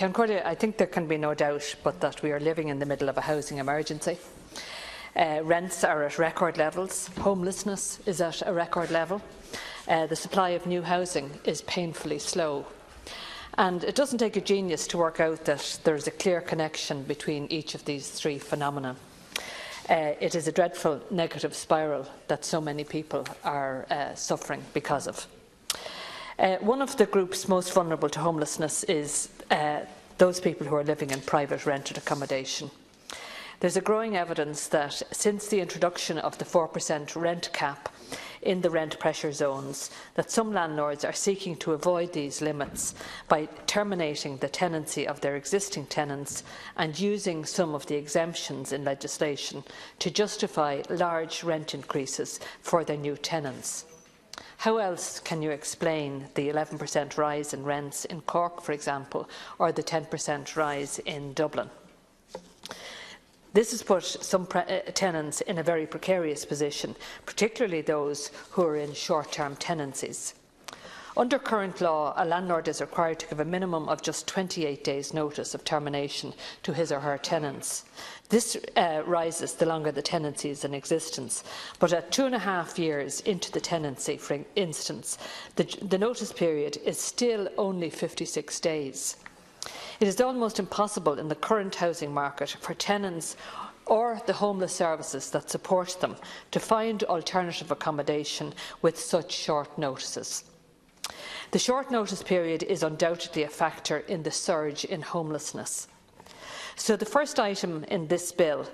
I think there can be no doubt but that we are living in the middle of a housing emergency. Rents are at record levels, homelessness is at a record level, the supply of new housing is painfully slow. And it doesn't take a genius to work out that there is a clear connection between each of these three phenomena. It is a dreadful negative spiral that so many people are suffering because of. One of the groups most vulnerable to homelessness is those people who are living in private rented accommodation. There's a growing evidence that since the introduction of the 4% rent cap in the rent pressure zones, that some landlords are seeking to avoid these limits by terminating the tenancy of their existing tenants and using some of the exemptions in legislation to justify large rent increases for their new tenants. How else can you explain the 11% rise in rents in Cork, for example, or the 10% rise in Dublin? This has put some tenants in a very precarious position, particularly those who are in short-term tenancies. Under current law, a landlord is required to give a minimum of just 28 days' notice of termination to his or her tenants. This rises the longer the tenancy is in existence, but at 2.5 years into the tenancy, for instance, the notice period is still only 56 days. It is almost impossible in the current housing market for tenants or the homeless services that support them to find alternative accommodation with such short notices. The short notice period is undoubtedly a factor in the surge in homelessness. So the first item in this bill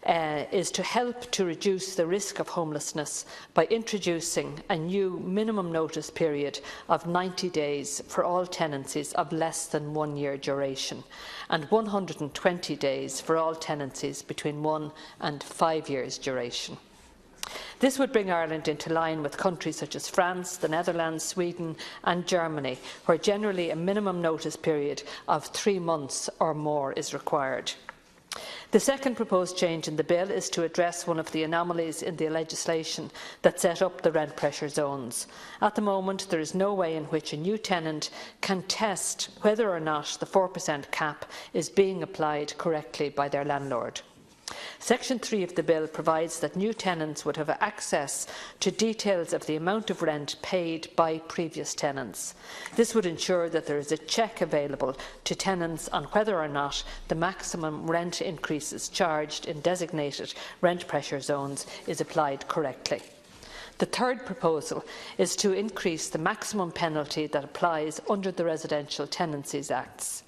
is to help to reduce the risk of homelessness by introducing a new minimum notice period of 90 days for all tenancies of less than 1 year duration and 120 days for all tenancies between 1 and 5 years duration. This would bring Ireland into line with countries such as France, the Netherlands, Sweden and Germany, where generally a minimum notice period of 3 months or more is required. The second proposed change in the bill is to address one of the anomalies in the legislation that set up the rent pressure zones. At the moment, there is no way in which a new tenant can test whether or not the 4% cap is being applied correctly by their landlord. Section 3 of the bill provides that new tenants would have access to details of the amount of rent paid by previous tenants. This would ensure that there is a check available to tenants on whether or not the maximum rent increases charged in designated rent pressure zones is applied correctly. The third proposal is to increase the maximum penalty that applies under the Residential Tenancies Acts.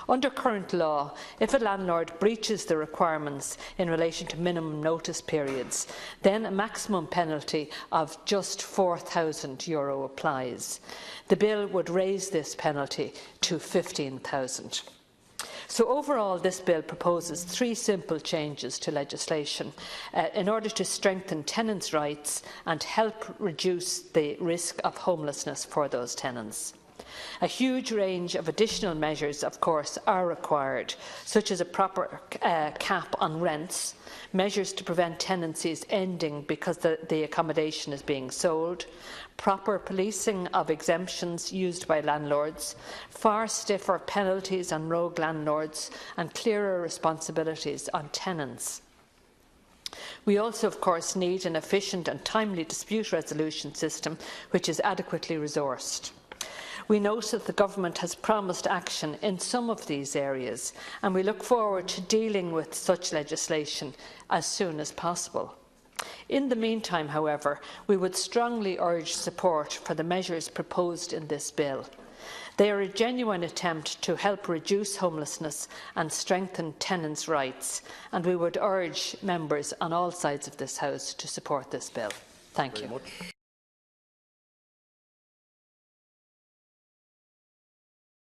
Under current law, if a landlord breaches the requirements in relation to minimum notice periods, then a maximum penalty of just €4,000 applies. The bill would raise this penalty to €15,000. So overall, this bill proposes 3 simple changes to legislation in order to strengthen tenants' rights and help reduce the risk of homelessness for those tenants. A huge range of additional measures, of course, are required, such as a proper cap on rents, measures to prevent tenancies ending because the accommodation is being sold, proper policing of exemptions used by landlords, far stiffer penalties on rogue landlords, and clearer responsibilities on tenants. We also, of course, need an efficient and timely dispute resolution system which is adequately resourced. We note that the Government has promised action in some of these areas, and we look forward to dealing with such legislation as soon as possible. In the meantime, however, we would strongly urge support for the measures proposed in this bill. They are a genuine attempt to help reduce homelessness and strengthen tenants' rights, and we would urge members on all sides of this House to support this bill. Thank you.